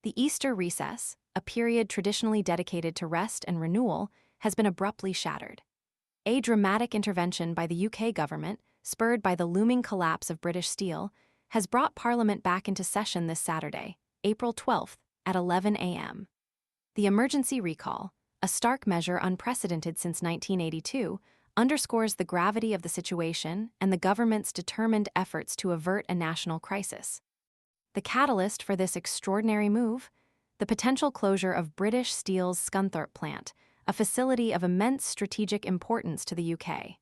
The Easter recess, a period traditionally dedicated to rest and renewal, has been abruptly shattered. A dramatic intervention by the UK government, spurred by the looming collapse of British steel, has brought Parliament back into session this Saturday, April 12th, at 11 a.m. The emergency recall, a stark measure unprecedented since 1982, underscores the gravity of the situation and the government's determined efforts to avert a national crisis. The catalyst for this extraordinary move? The potential closure of British Steel's Scunthorpe plant, a facility of immense strategic importance to the UK.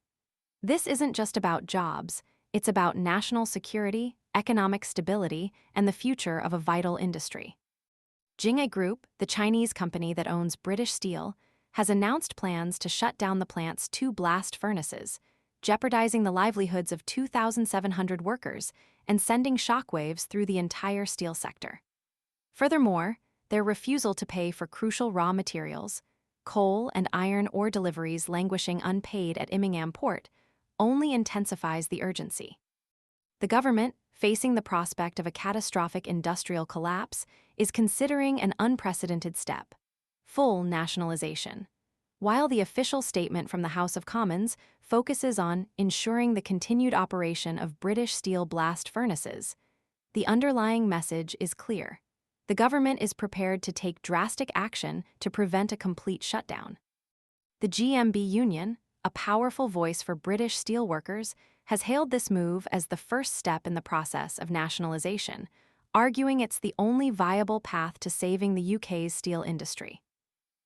This isn't just about jobs, it's about national security, economic stability, and the future of a vital industry. Jinge Group, the Chinese company that owns British Steel, has announced plans to shut down the plant's 2 blast furnaces, jeopardizing the livelihoods of 2,700 workers and sending shockwaves through the entire steel sector. Furthermore, their refusal to pay for crucial raw materials, coal and iron ore deliveries languishing unpaid at Immingham Port, only intensifies the urgency. The government, facing the prospect of a catastrophic industrial collapse, is considering an unprecedented step: full nationalisation. While the official statement from the House of Commons focuses on ensuring the continued operation of British steel blast furnaces, the underlying message is clear. The government is prepared to take drastic action to prevent a complete shutdown. The GMB Union, a powerful voice for British steelworkers, has hailed this move as the first step in the process of nationalisation, arguing it's the only viable path to saving the UK's steel industry.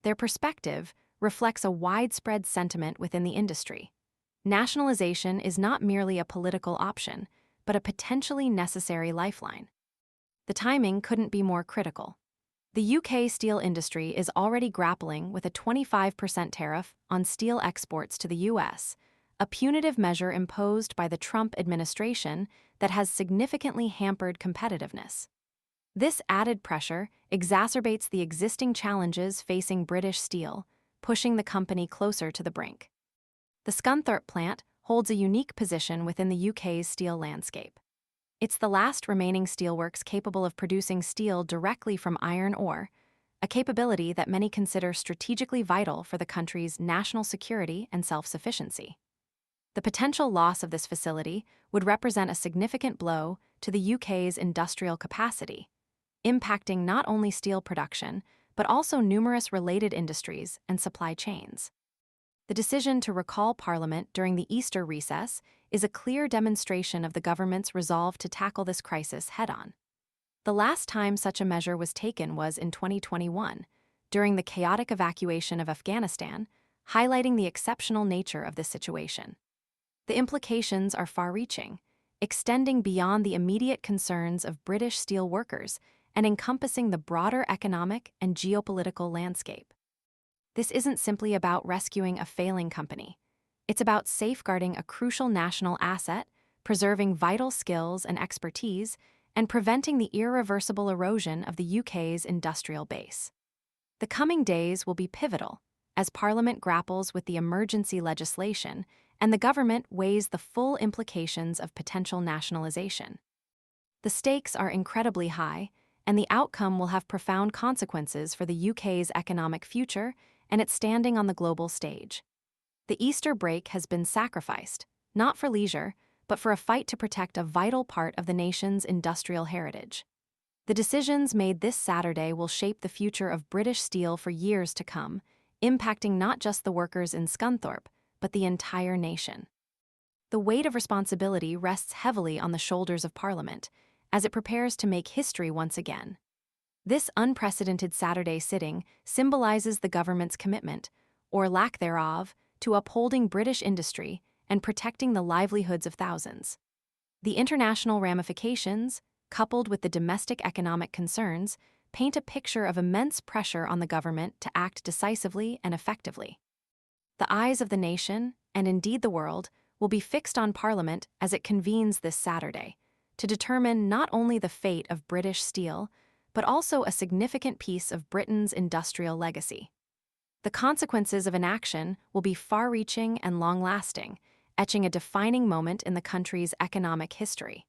Their perspective reflects a widespread sentiment within the industry. Nationalisation is not merely a political option, but a potentially necessary lifeline. The timing couldn't be more critical. The UK steel industry is already grappling with a 25% tariff on steel exports to the US, a punitive measure imposed by the Trump administration that has significantly hampered competitiveness. This added pressure exacerbates the existing challenges facing British Steel, pushing the company closer to the brink. The Scunthorpe plant holds a unique position within the UK's steel landscape. It's the last remaining steelworks capable of producing steel directly from iron ore, a capability that many consider strategically vital for the country's national security and self-sufficiency. The potential loss of this facility would represent a significant blow to the UK's industrial capacity, impacting not only steel production, but also numerous related industries and supply chains. The decision to recall Parliament during the Easter recess is a clear demonstration of the government's resolve to tackle this crisis head-on. The last time such a measure was taken was in 2021, during the chaotic evacuation of Afghanistan, highlighting the exceptional nature of this situation. The implications are far-reaching, extending beyond the immediate concerns of British steel workers and encompassing the broader economic and geopolitical landscape. This isn't simply about rescuing a failing company. It's about safeguarding a crucial national asset, preserving vital skills and expertise, and preventing the irreversible erosion of the UK's industrial base. The coming days will be pivotal as Parliament grapples with the emergency legislation and the government weighs the full implications of potential nationalisation. The stakes are incredibly high, and the outcome will have profound consequences for the UK's economic future and its standing on the global stage. The Easter break has been sacrificed, not for leisure, but for a fight to protect a vital part of the nation's industrial heritage. The decisions made this Saturday will shape the future of British steel for years to come, impacting not just the workers in Scunthorpe, but the entire nation. The weight of responsibility rests heavily on the shoulders of Parliament, as it prepares to make history once again. This unprecedented Saturday sitting symbolizes the government's commitment, or lack thereof, to upholding British industry and protecting the livelihoods of thousands. The international ramifications, coupled with the domestic economic concerns, paint a picture of immense pressure on the government to act decisively and effectively. The eyes of the nation, and indeed the world, will be fixed on Parliament as it convenes this Saturday, to determine not only the fate of British steel, but also a significant piece of Britain's industrial legacy. The consequences of inaction will be far-reaching and long-lasting, etching a defining moment in the country's economic history.